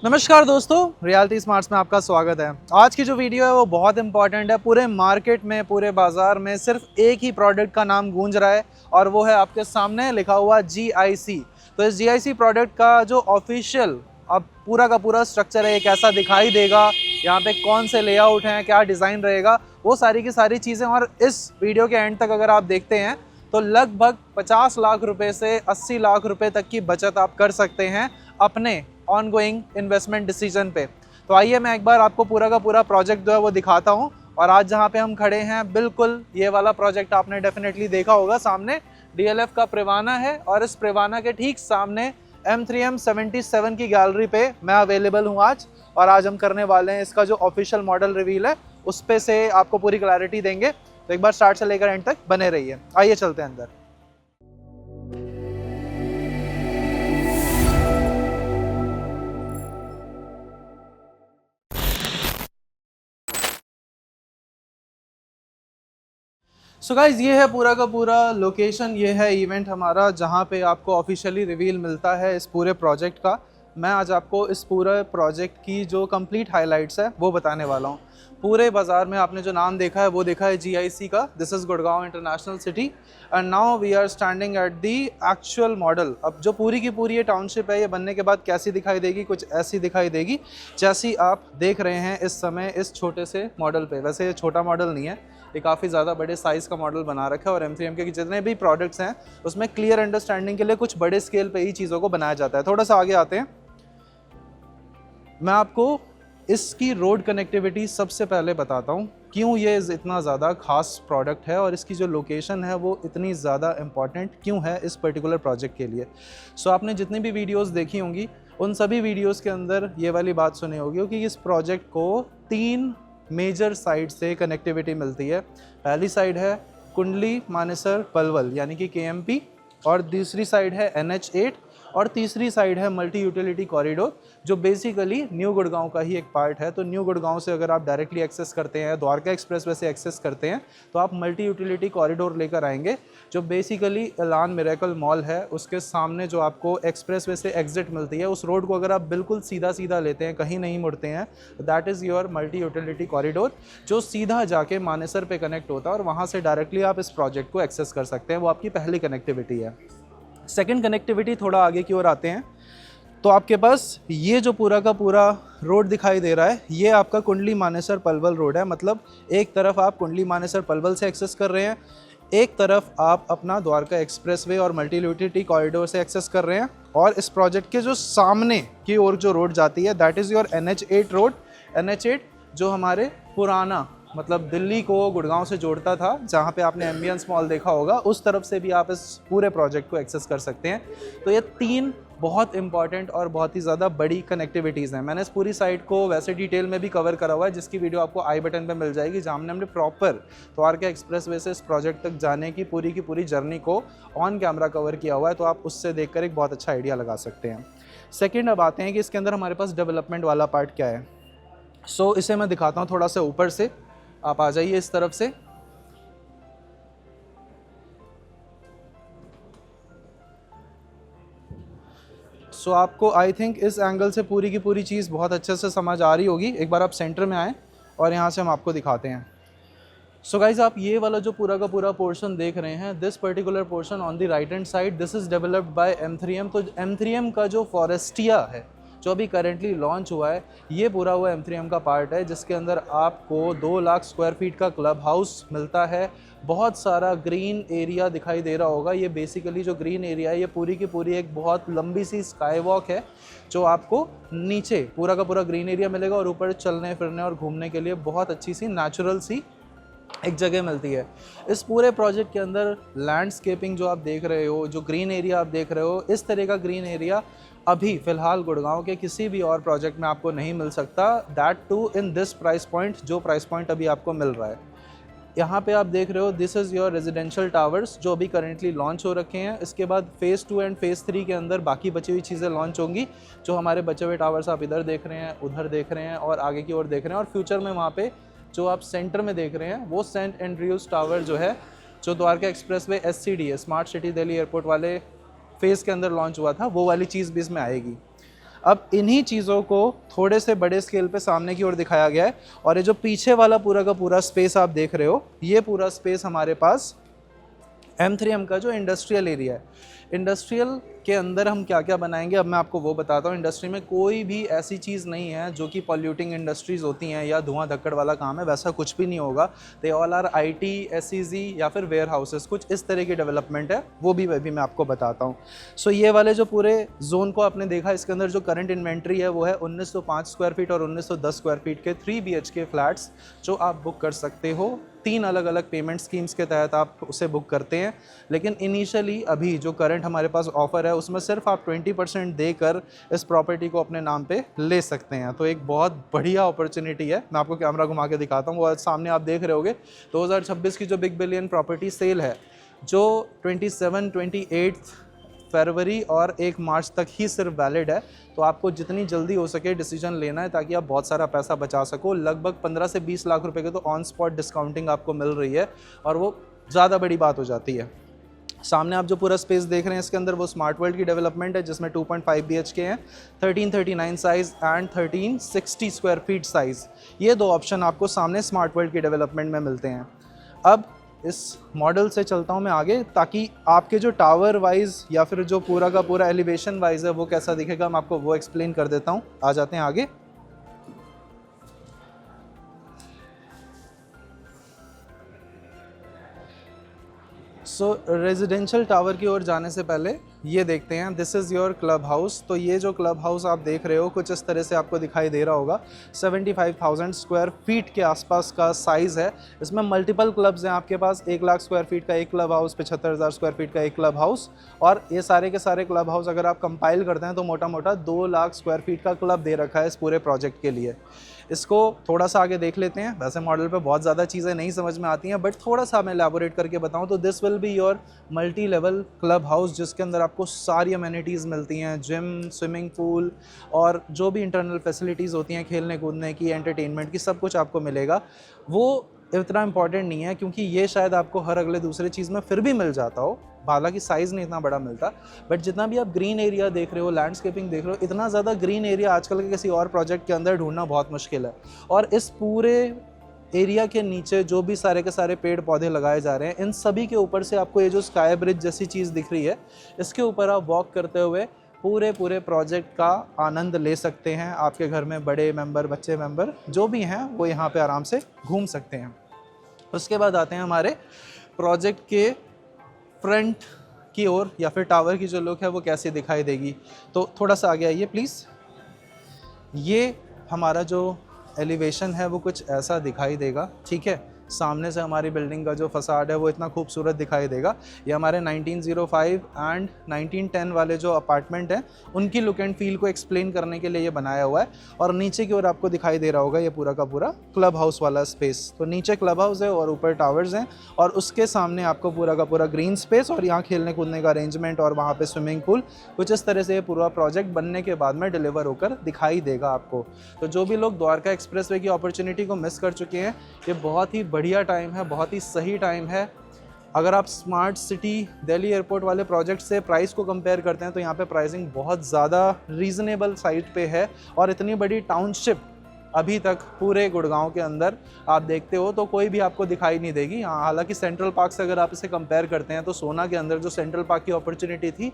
नमस्कार दोस्तों, reality smarts में आपका स्वागत है। आज की जो वीडियो है वो बहुत इंपॉर्टेंट है। पूरे मार्केट में, पूरे बाजार में सिर्फ एक ही प्रोडक्ट का नाम गूंज रहा है और वो है आपके सामने लिखा हुआ GIC। तो इस GIC प्रोडक्ट का जो ऑफिशियल अब पूरा का पूरा स्ट्रक्चर है, ये कैसा दिखाई देगा, यहाँ पे कौन से लेआउट हैं, क्या डिज़ाइन रहेगा, वो सारी की सारी चीज़ें और इस वीडियो के एंड तक अगर आप देखते हैं तो लगभग 50 लाख रुपए से 80 लाख रुपए तक की बचत आप कर सकते हैं अपने ऑनगोइंग इन्वेस्टमेंट डिसीजन पे। तो आइए मैं एक बार आपको पूरा का पूरा प्रोजेक्ट जो है वो दिखाता हूँ। और आज जहाँ पे हम खड़े हैं, बिल्कुल ये वाला प्रोजेक्ट आपने डेफिनेटली देखा होगा। सामने DLF का प्रिवाना है और इस प्रिवाना के ठीक सामने M3M 77 की गैलरी पे मैं अवेलेबल हूँ आज। और आज हम करने वाले हैं इसका जो ऑफिशियल मॉडल रिवील है, उस पे से आपको पूरी क्लैरिटी देंगे। तो एक बार स्टार्ट से लेकर एंड तक बने रहिए। आइए चलते हैं अंदर। सो गाइज, ये है पूरा का पूरा लोकेशन, ये है इवेंट हमारा जहाँ पे आपको ऑफिशियली रिवील मिलता है इस पूरे प्रोजेक्ट का। मैं आज आपको इस पूरे प्रोजेक्ट की जो कंप्लीट हाइलाइट्स है वो बताने वाला हूँ। पूरे बाज़ार में आपने जो नाम देखा है वो देखा है GIC का। This is Gurgaon international city and now we are standing at the actual model. अब जो पूरी की पूरी ये टाउनशिप है, ये बनने के बाद कैसी दिखाई देगी, कुछ ऐसी दिखाई देगी जैसी आप देख रहे हैं इस समय इस छोटे से मॉडल पे। वैसे ये छोटा मॉडल नहीं है, ये काफ़ी ज़्यादा बड़े साइज़ का मॉडल बना रखा है और M3M के जितने भी प्रोडक्ट्स हैं उसमें क्लियर अंडरस्टैंडिंग के लिए कुछ बड़े स्केल पे ही चीज़ों को बनाया जाता है। थोड़ा सा आगे आते हैं, मैं आपको इसकी रोड कनेक्टिविटी सबसे पहले बताता हूँ, क्यों ये इतना ज़्यादा खास प्रोडक्ट है और इसकी जो लोकेशन है वो इतनी ज़्यादा इम्पॉर्टेंट क्यों है इस पर्टिकुलर प्रोजेक्ट के लिए। सो आपने जितनी भी वीडियोस देखी होंगी उन सभी वीडियोस के अंदर ये वाली बात सुनी होगी कि इस प्रोजेक्ट को 3 मेजर साइड से कनेक्टिविटी मिलती है। पहली साइड है कुंडली मानेसर पलवल यानी कि KMP, और दूसरी साइड है NH8, और तीसरी साइड है मल्टी यूटिलिटी कॉरिडोर जो बेसिकली न्यू गुड़गांव का ही एक पार्ट है। तो न्यू गुड़गांव से अगर आप डायरेक्टली एक्सेस करते हैं, द्वारका एक्सप्रेसवे से एक्सेस करते हैं, तो आप मल्टी यूटिलिटी कॉरिडोर लेकर आएंगे जो बेसिकली एलान मिरेकल मॉल है उसके सामने जो आपको एक्सप्रेसवे से एग्जिट मिलती है। उस रोड को अगर आप बिल्कुल सीधा सीधा लेते हैं, कहीं नहीं मुड़ते हैं, that is your multi utility corridor जो सीधा जाके मानेसर पे कनेक्ट होता है और वहाँ से डायरेक्टली आप इस प्रोजेक्ट को एक्सेस कर सकते हैं। वो आपकी पहली कनेक्टिविटी है। सेकेंड कनेक्टिविटी, थोड़ा आगे की ओर आते हैं तो आपके पास ये जो पूरा का पूरा रोड दिखाई दे रहा है, ये आपका कुंडली मानेसर पलवल रोड है। मतलब एक तरफ आप कुंडली मानेसर पलवल से एक्सेस कर रहे हैं, एक तरफ आप अपना द्वारका एक्सप्रेसवे और मल्टी यूटिलिटी कॉरिडोर से एक्सेस कर रहे हैं। और इस प्रोजेक्ट के जो सामने की ओर जो रोड जाती है that is your NH8 road. NH8 जो हमारे पुराना मतलब दिल्ली को गुड़गांव से जोड़ता था, जहाँ पे आपने एम्बियंस मॉल देखा होगा, उस तरफ से भी आप इस पूरे प्रोजेक्ट को एक्सेस कर सकते हैं। तो ये 3 बहुत इंपॉर्टेंट और बहुत ही ज़्यादा बड़ी कनेक्टिविटीज़ हैं। मैंने इस पूरी साइट को वैसे डिटेल में भी कवर करा हुआ है जिसकी वीडियो आपको आई बटन पे मिल जाएगी, जहाँ हमने प्रॉपर द्वारका एक्सप्रेसवे से इस प्रोजेक्ट तक जाने की पूरी जर्नी को ऑन कैमरा कवर किया हुआ है। तो आप उससे देखकर एक बहुत अच्छा आइडिया लगा सकते हैं। सेकेंड, अब आते हैं कि इसके अंदर हमारे पास डेवलपमेंट वाला पार्ट क्या है। सो इसे मैं दिखाता हूँ थोड़ा सा ऊपर से। आप आ जाइए इस तरफ से। सो आपको आई थिंक इस एंगल से पूरी की पूरी चीज़ बहुत अच्छे से समझ आ रही होगी। एक बार आप सेंटर में आएँ और यहाँ से हम आपको दिखाते हैं। सो गाइज, आप ये वाला जो पूरा का पूरा पोर्शन देख रहे हैं, this particular portion on the right hand side, this is developed by M3M। तो M3M का जो फॉरेस्टिया है जो अभी करेंटली लॉन्च हुआ है, ये पूरा हुआ M3M का पार्ट है, जिसके अंदर आपको 2 लाख स्क्वायर फीट का क्लब हाउस मिलता है। बहुत सारा ग्रीन एरिया दिखाई दे रहा होगा। ये बेसिकली जो ग्रीन एरिया है ये पूरी की पूरी एक बहुत लंबी सी स्काई वॉक है जो आपको नीचे पूरा का पूरा ग्रीन एरिया मिलेगा और ऊपर चलने फिरने और घूमने के लिए बहुत अच्छी सी नेचुरल सी एक जगह मिलती है। इस पूरे प्रोजेक्ट के अंदर लैंडस्केपिंग जो आप देख रहे हो, जो ग्रीन एरिया आप देख रहे हो, इस तरह का ग्रीन एरिया अभी फ़िलहाल गुड़गांव के किसी भी और प्रोजेक्ट में आपको नहीं मिल सकता, that too in this price point, जो प्राइस पॉइंट अभी आपको मिल रहा है। यहाँ पे आप देख रहे हो, this is your residential towers जो अभी करेंटली लॉन्च हो रखे हैं। इसके बाद फ़ेज़ 2 एंड फ़ेज़ 3 के अंदर बाकी बची हुई चीज़ें लॉन्च होंगी। जो हमारे बचे हुए टावर्स आप इधर देख रहे हैं, उधर देख रहे हैं और आगे की ओर देख रहे हैं, और फ्यूचर में वहाँ पे जो आप सेंटर में देख रहे हैं वो सेंट एंड्रयूज़ टावर जो है, जो Dwarka expressway SCD smart city Delhi airport वाले फेज़ के अंदर लॉन्च हुआ था, वो वाली चीज़ भी इसमें आएगी। अब इन्हीं चीज़ों को थोड़े से बड़े स्केल पे सामने की ओर दिखाया गया है। और ये जो पीछे वाला पूरा का पूरा स्पेस आप देख रहे हो, ये पूरा स्पेस हमारे पास M3M का जो इंडस्ट्रियल एरिया है। इंडस्ट्रियल के अंदर हम क्या क्या बनाएंगे अब मैं आपको वो बताता हूँ। इंडस्ट्री में कोई भी ऐसी चीज़ नहीं है जो कि पॉल्यूटिंग इंडस्ट्रीज़ होती हैं या धुआं धक्कड़ वाला काम है, वैसा कुछ भी नहीं होगा। They all are IT, SEZ या फिर वेयर हाउसेस, कुछ इस तरह की डेवलपमेंट है, वो भी मैं आपको बताता हूँ। सो ये वाले जो पूरे जोन को आपने देखा, इसके अंदर जो करंट इन्वेंट्री है वो है 1905 स्क्वायर फीट और 1910 स्क्वायर फीट के 3 BHK फ्लैट्स जो आप बुक कर सकते हो। 3 अलग अलग पेमेंट स्कीम्स के तहत आप उसे बुक करते हैं। लेकिन इनिशियली अभी जो करंट हमारे पास ऑफ़र है उसमें सिर्फ आप 20% देकर इस प्रॉपर्टी को अपने नाम पे ले सकते हैं। तो एक बहुत बढ़िया अपॉर्चुनिटी है। मैं आपको कैमरा घुमा के दिखाता हूँ, वो सामने आप देख रहे होगे 2026 की जो बिग बिलियन प्रॉपर्टी सेल है, जो 28 फरवरी और 1 मार्च तक ही सिर्फ वैलिड है। तो आपको जितनी जल्दी हो सके डिसीजन लेना है ताकि आप बहुत सारा पैसा बचा सको। लगभग 15 से 20 लाख रुपए के तो ऑन स्पॉट डिस्काउंटिंग आपको मिल रही है और वो ज़्यादा बड़ी बात हो जाती है। सामने आप जो पूरा स्पेस देख रहे हैं इसके अंदर वो स्मार्ट वर्ल्ड की डेवलपमेंट है जिसमें 2.5 BHK हैं, 1339 size and 1360 square feet size. ये 2 ऑप्शन आपको सामने स्मार्ट वर्ल्ड की डेवलपमेंट में मिलते हैं। अब इस मॉडल से चलता हूँ मैं आगे ताकि आपके जो टावर वाइज या फिर जो पूरा का पूरा एलिवेशन वाइज है वो कैसा दिखेगा, मैं आपको वो एक्सप्लेन कर देता हूँ। आ जाते हैं आगे। रेजिडेंशियल टावर की ओर जाने से पहले ये देखते हैं, this is your club house. तो ये जो क्लब हाउस आप देख रहे हो कुछ इस तरह से आपको दिखाई दे रहा होगा। 75,000 स्क्वायर फीट के आसपास का साइज़ है। इसमें मल्टीपल क्लब्स हैं आपके पास। 1 लाख स्क्वायर फीट का एक क्लब हाउस, 75,000 स्क्वायर फीट का एक क्लब हाउस, और ये सारे के सारे क्लब हाउस अगर आप कंपाइल करते हैं तो मोटा मोटा 2 लाख स्क्वायर फीट का क्लब दे रखा है इस पूरे प्रोजेक्ट के लिए। इसको थोड़ा सा आगे देख लेते हैं। वैसे मॉडल पे बहुत ज़्यादा चीज़ें नहीं समझ में आती हैं, बट थोड़ा सा मैं एलैबोरेट करके बताऊं तो this will be your multi level club house, जिसके अंदर आपको सारी अमेनिटीज़ मिलती हैं, जिम, स्विमिंग पूल और जो भी इंटरनल फैसिलिटीज़ होती हैं खेलने कूदने की, एंटरटेनमेंट की, सब कुछ आपको मिलेगा। वो इतना इंपॉर्टेंट नहीं है क्योंकि ये शायद आपको हर अगले दूसरे चीज़ में फिर भी मिल जाता हो, हालांकि साइज़ नहीं इतना बड़ा मिलता, बट जितना भी आप ग्रीन एरिया देख रहे हो, लैंडस्केपिंग देख रहे हो, इतना ज़्यादा ग्रीन एरिया आजकल के किसी और प्रोजेक्ट के अंदर ढूंढना बहुत मुश्किल है। और इस पूरे एरिया के नीचे जो भी सारे के सारे पेड़ पौधे लगाए जा रहे हैं, इन सभी के ऊपर से आपको ये जो स्काई ब्रिज जैसी चीज़ दिख रही है, इसके ऊपर आप वॉक करते हुए पूरे प्रोजेक्ट का आनंद ले सकते हैं। आपके घर में बड़े मेंबर, बच्चे मेंबर जो भी हैं वो यहाँ पे आराम से घूम सकते हैं। उसके बाद आते हैं हमारे प्रोजेक्ट के फ्रंट की ओर, या फिर टावर की जो लुक है वो कैसे दिखाई देगी। तो थोड़ा सा आगे आइए प्लीज़। ये हमारा जो एलिवेशन है वो कुछ ऐसा दिखाई देगा, ठीक है। सामने से हमारी बिल्डिंग का जो फसाड है वो इतना खूबसूरत दिखाई देगा। ये हमारे 1905 एंड 1910 वाले जो अपार्टमेंट हैं उनकी लुक एंड फील को एक्सप्लेन करने के लिए ये बनाया हुआ है। और नीचे की ओर आपको दिखाई दे रहा होगा ये पूरा का पूरा क्लब हाउस वाला स्पेस। तो नीचे क्लब हाउस है और ऊपर टावर्स हैं, और उसके सामने आपको पूरा का पूरा ग्रीन स्पेस और यहाँ खेलने कूदने का अरेंजमेंट और वहाँ पर स्विमिंग पूल। कुछ इस तरह से ये पूरा प्रोजेक्ट बनने के बाद में डिलीवर होकर दिखाई देगा आपको। तो जो भी लोग द्वारका एक्सप्रेसवे की अपॉर्चुनिटी को मिस कर चुके हैं, ये बहुत ही बढ़िया टाइम है, बहुत ही सही टाइम है। अगर आप स्मार्ट सिटी दिल्ली एयरपोर्ट वाले प्रोजेक्ट से प्राइस को कंपेयर करते हैं तो यहाँ पे प्राइसिंग बहुत ज़्यादा रीज़नेबल साइड पे है। और इतनी बड़ी टाउनशिप अभी तक पूरे गुड़गांव के अंदर आप देखते हो तो कोई भी आपको दिखाई नहीं देगी। हालांकि सेंट्रल पार्क से अगर आप इसे कंपेयर करते हैं तो सोना के अंदर जो सेंट्रल पार्क की अपॉर्चुनिटी थी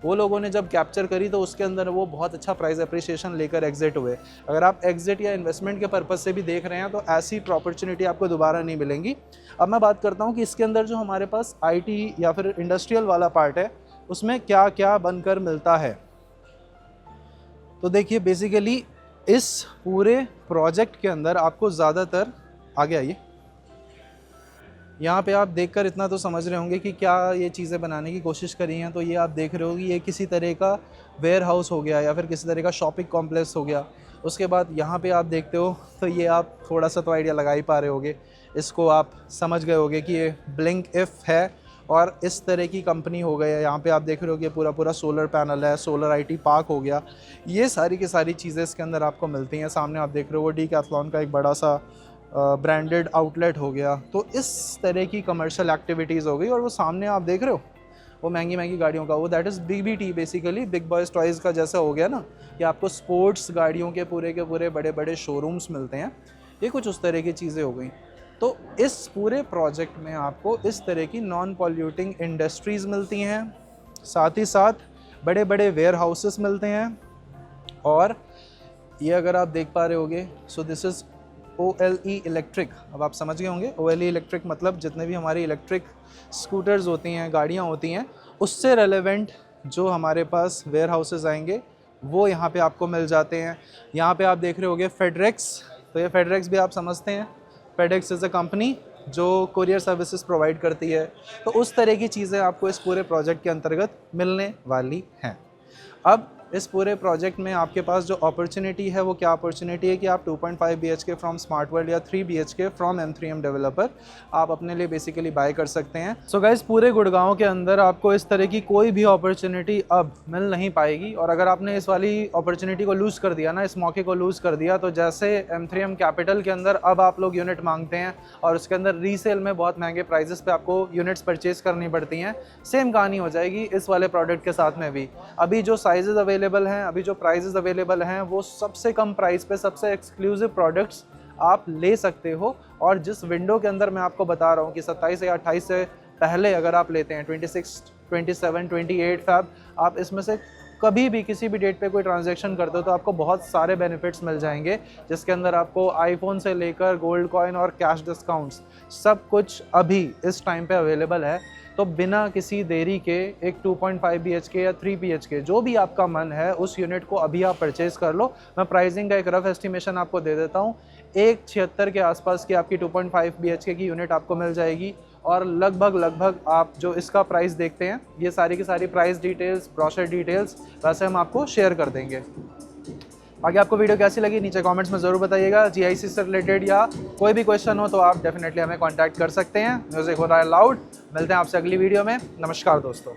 वो लोगों ने जब कैप्चर करी तो उसके अंदर वो बहुत अच्छा प्राइस अप्रिसिएशन लेकर एग्जिट हुए। अगर आप एग्जिट या इन्वेस्टमेंट के पर्पज़ से भी देख रहे हैं तो ऐसी अपॉर्चुनिटी आपको दोबारा नहीं मिलेंगी। अब मैं बात करता हूँ कि इसके अंदर जो हमारे पास IT या फिर इंडस्ट्रियल वाला पार्ट है उसमें क्या क्या बनकर मिलता है। तो देखिए बेसिकली इस पूरे प्रोजेक्ट के अंदर आपको ज़्यादातर, आगे आइए, यहाँ पे आप देखकर इतना तो समझ रहे होंगे कि क्या ये चीज़ें बनाने की कोशिश करी हैं। तो ये आप देख रहे हो कि ये किसी तरह का वेयर हाउस हो गया या फिर किसी तरह का शॉपिंग कॉम्प्लेक्स हो गया। उसके बाद यहाँ पे आप देखते हो तो ये आप थोड़ा सा तो आइडिया लगा ही पा रहे होगे, इसको आप समझ गए होगे कि ये Blinkif है और इस तरह की कंपनी हो गई है। यहाँ पे आप देख रहे हो कि पूरा सोलर पैनल है, सोलर IT पार्क हो गया। ये सारी की सारी चीज़ें इसके अंदर आपको मिलती हैं। सामने आप देख रहे हो वो डीकैथलॉन का एक बड़ा सा ब्रांडेड आउटलेट हो गया। तो इस तरह की कमर्शियल एक्टिविटीज़ हो गई। और वो सामने आप देख रहे हो वो महंगी महंगी गाड़ियों का, वो that is BBT basically, big boys toys का जैसा हो गया ना कि आपको स्पोर्ट्स गाड़ियों के पूरे बड़े बड़े शोरूम्स मिलते हैं, ये कुछ उस तरह की चीज़ें हो गई। तो इस पूरे प्रोजेक्ट में आपको इस तरह की नॉन पॉल्यूटिंग इंडस्ट्रीज़ मिलती हैं, साथ ही साथ बड़े बड़े वेयर हाउसेस मिलते हैं। और ये अगर आप देख पा रहे होगे, so this is OLE electric. अब आप समझ गए होंगे OLE इलेक्ट्रिक मतलब जितने भी हमारी इलेक्ट्रिक स्कूटर्स होती हैं, गाड़ियाँ होती हैं, उससे रेलेवेंट जो हमारे पास वेयर हाउसेस आएंगे वो यहाँ पे आपको मिल जाते हैं। यहाँ पे आप देख रहे होगे फेडरेक्स, तो ये फेडरेक्स भी आप समझते हैं, फेडेक्स इज़ अ कंपनी जो कोरियर सर्विसेज प्रोवाइड करती है। तो उस तरह की चीज़ें आपको इस पूरे प्रोजेक्ट के अंतर्गत मिलने वाली हैं। अब इस पूरे प्रोजेक्ट में आपके पास जो अपॉर्चुनिटी है वो क्या अपॉर्चुनिटी है कि आप 2.5 BHK फ्रॉम स्मार्ट वर्ल्ड या 3 BHK फ्रॉम M3M डेवलपर आप अपने लिए बेसिकली बाय कर सकते हैं। सो गाइस, पूरे गुड़गांव के अंदर आपको इस तरह की कोई भी अपॉर्चुनिटी अब मिल नहीं पाएगी। और अगर आपने इस वाली अपॉर्चुनिटी को लूज़ कर दिया ना, इस मौके को लूज़ कर दिया, तो जैसे M3M कैपिटल के अंदर अब आप लोग यूनिट मांगते हैं और उसके अंदर रीसेल में बहुत महंगे प्राइजेस पे आपको यूनिट्स परचेज करनी पड़ती हैं, सेम कहानी हो जाएगी इस वाले प्रोडक्ट के साथ में भी। अभी जो साइजेस अवेलेबल हैं, अभी जो प्राइजेस अवेलेबल हैं, वो सबसे कम प्राइस पे सबसे एक्सक्लूसिव प्रोडक्ट्स आप ले सकते हो। और जिस विंडो के अंदर मैं आपको बता रहा हूँ कि 27 या 28 से पहले अगर आप लेते हैं, 26, 27, 28 फैब, आप इसमें से कभी भी किसी भी डेट पे कोई ट्रांजैक्शन करते हो तो आपको बहुत सारे बेनिफिट्स मिल जाएंगे, जिसके अंदर आपको आईफोन से लेकर गोल्ड कॉइन और कैश डिस्काउंट्स सब कुछ अभी इस टाइम पे अवेलेबल है। तो बिना किसी देरी के एक 2.5 BHK या 3 BHK जो भी आपका मन है उस यूनिट को अभी आप परचेज़ कर लो। मैं प्राइसिंग का एक रफ एस्टिमेशन आपको दे देता हूँ, 176 के आसपास की आपकी 2.5 BHK की यूनिट आपको मिल जाएगी। और लगभग आप जो इसका प्राइस देखते हैं, ये सारी की सारी प्राइस डिटेल्स, ब्रोशर डिटेल्स वैसे हम आपको शेयर कर देंगे। बाकी आपको वीडियो कैसी लगी नीचे कमेंट्स में ज़रूर बताइएगा। GIC से रिलेटेड या कोई भी क्वेश्चन हो तो आप डेफिनेटली हमें कांटेक्ट कर सकते हैं। म्यूज़िक हो रहा है लाउड। मिलते हैं आपसे अगली वीडियो में। नमस्कार दोस्तों।